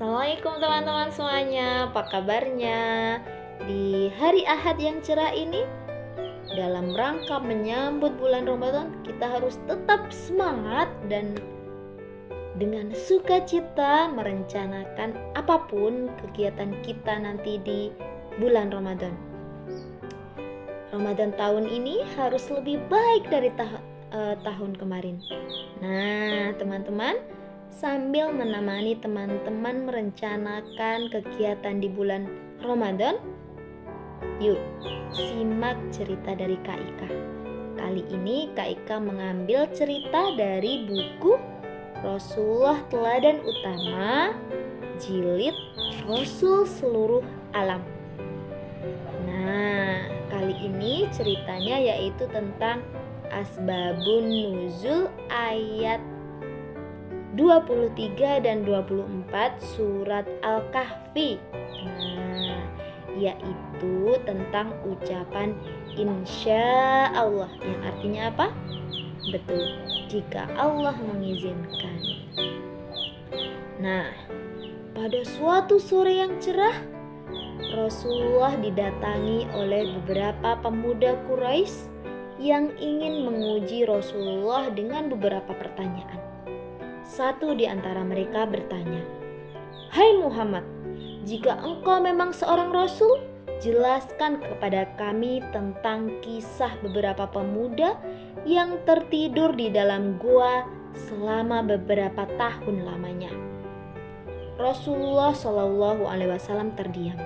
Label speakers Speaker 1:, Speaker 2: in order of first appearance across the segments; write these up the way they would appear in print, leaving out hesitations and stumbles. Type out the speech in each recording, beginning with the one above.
Speaker 1: Assalamualaikum teman-teman semuanya, apa kabarnya? Di hari Ahad yang cerah ini, dalam rangka menyambut bulan Ramadan, kita harus tetap semangat dan dengan sukacita merencanakan apapun kegiatan kita nanti di bulan Ramadan. Ramadan tahun ini harus lebih baik dari tahun kemarin. Nah, teman-teman, sambil menemani teman-teman merencanakan kegiatan di bulan Ramadan, yuk simak cerita dari Kak Ika. Kali ini Kak Ika mengambil cerita dari buku Rasulullah Teladan Utama, jilid Rasul Seluruh Alam. Nah, kali ini ceritanya yaitu tentang Asbabun Nuzul ayat 23 dan 24 surat Al-Kahfi. Nah, yaitu tentang ucapan insya Allah, yang artinya apa? Betul, jika Allah mengizinkan. Nah, pada suatu sore yang cerah, Rasulullah didatangi oleh beberapa pemuda Quraisy yang ingin menguji Rasulullah dengan beberapa pertanyaan. Satu di antara mereka bertanya, "Hai Muhammad, jika engkau memang seorang rasul, jelaskan kepada kami tentang kisah beberapa pemuda yang tertidur di dalam gua selama beberapa tahun lamanya." Rasulullah Shallallahu Alaihi Wasallam terdiam.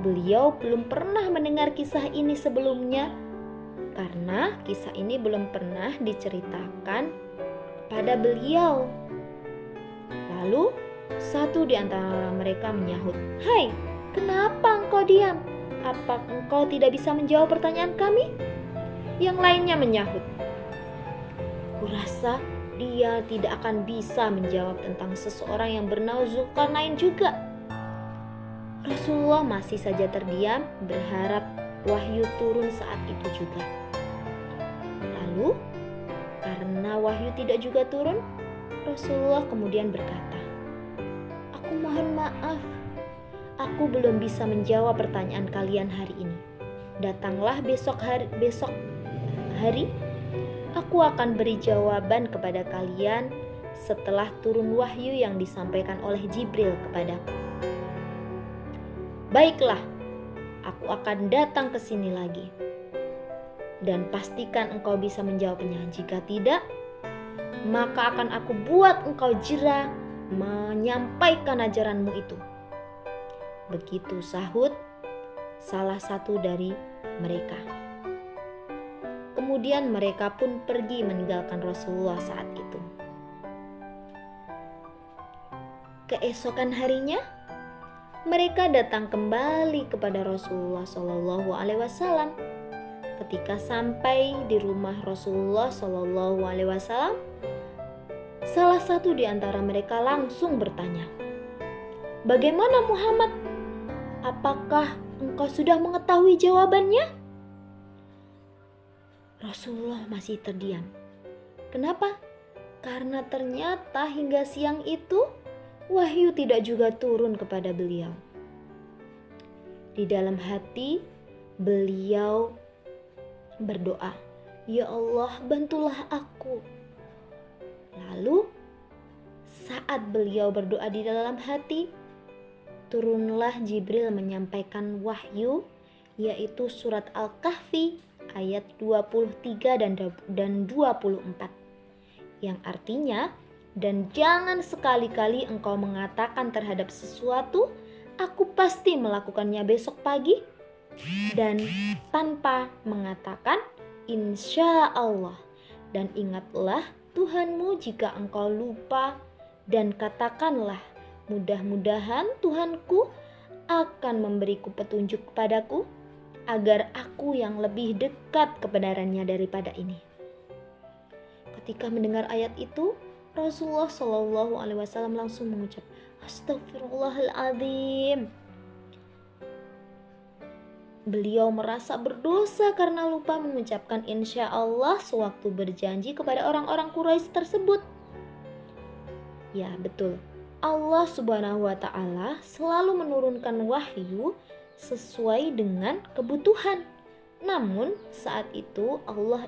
Speaker 1: Beliau belum pernah mendengar kisah ini sebelumnya, karena kisah ini belum pernah diceritakan pada beliau. Lalu satu di antara mereka menyahut, "Hai, kenapa engkau diam? Apa engkau tidak bisa menjawab pertanyaan kami?" Yang lainnya menyahut, "Kurasa dia tidak akan bisa menjawab tentang seseorang yang bernama Zulkarnain juga." Rasulullah masih saja terdiam, berharap wahyu turun saat itu juga. Lalu karena wahyu tidak juga turun, Rasulullah kemudian berkata, "Aku mohon maaf, aku belum bisa menjawab pertanyaan kalian hari ini. Datanglah besok hari, aku akan beri jawaban kepada kalian setelah turun wahyu yang disampaikan oleh Jibril kepadaku." "Baiklah, aku akan datang ke sini lagi. Dan pastikan engkau bisa menjawabnya. Jika tidak, maka akan aku buat engkau jera menyampaikan ajaranmu itu." Begitu sahut salah satu dari mereka. Kemudian mereka pun pergi meninggalkan Rasulullah saat itu. Keesokan harinya, mereka datang kembali kepada Rasulullah Shallallahu Alaihi Wasallam. Ketika sampai di rumah Rasulullah Shallallahu Alaihi Wasallam, salah satu di antara mereka langsung bertanya, "Bagaimana Muhammad? Apakah engkau sudah mengetahui jawabannya?" Rasulullah masih terdiam. Kenapa? Karena ternyata hingga siang itu wahyu tidak juga turun kepada beliau. Di dalam hati beliau berdoa, "Ya Allah, bantulah aku." Lalu saat beliau berdoa di dalam hati, turunlah Jibril menyampaikan wahyu, yaitu surat Al-Kahfi ayat 23 dan 24, yang artinya, "Dan jangan sekali-kali engkau mengatakan terhadap sesuatu, aku pasti melakukannya besok pagi, dan tanpa mengatakan insya Allah. Dan ingatlah Tuhanmu jika engkau lupa, dan katakanlah, mudah-mudahan Tuhanku akan memberiku petunjuk kepadaku, agar aku yang lebih dekat kebenarannya daripada ini." Ketika mendengar ayat itu, Rasulullah Shallallahu Alaihi Wasallam langsung mengucap, "Astagfirullahaladzim." Beliau merasa berdosa karena lupa mengucapkan insya Allah sewaktu berjanji kepada orang-orang Quraisy tersebut. Ya betul, Allah Subhanahu wa Ta'ala selalu menurunkan wahyu sesuai dengan kebutuhan. Namun saat itu Allah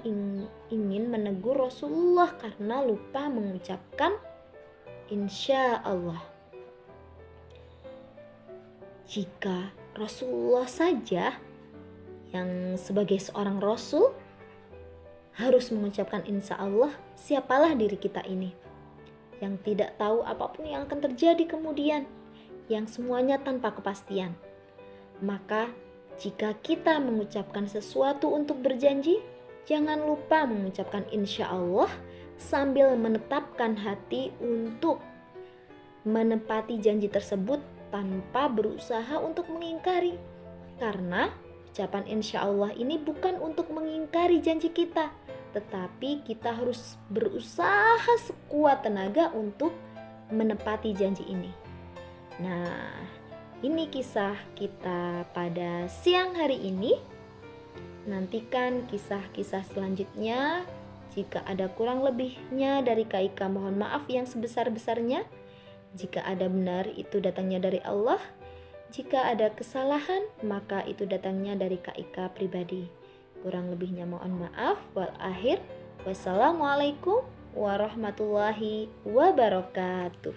Speaker 1: ingin menegur Rasulullah karena lupa mengucapkan insya Allah. Jika Rasulullah saja yang sebagai seorang Rasul harus mengucapkan insya Allah, siapalah diri kita ini yang tidak tahu apapun yang akan terjadi kemudian, yang semuanya tanpa kepastian. Maka jika kita mengucapkan sesuatu untuk berjanji, jangan lupa mengucapkan insya Allah sambil menetapkan hati untuk menepati janji tersebut tanpa berusaha untuk mengingkari. Karena ucapan insya Allah ini bukan untuk mengingkari janji kita, tetapi kita harus berusaha sekuat tenaga untuk menepati janji ini. Nah, ini kisah kita pada siang hari ini. Nantikan kisah-kisah selanjutnya. Jika ada kurang lebihnya dari Kak Ika, mohon maaf yang sebesar-besarnya. Jika ada benar, itu datangnya dari Allah. Jika ada kesalahan, maka itu datangnya dari Kak Ika pribadi. Kurang lebihnya mohon maaf. Wassalamualaikum warahmatullahi wabarakatuh.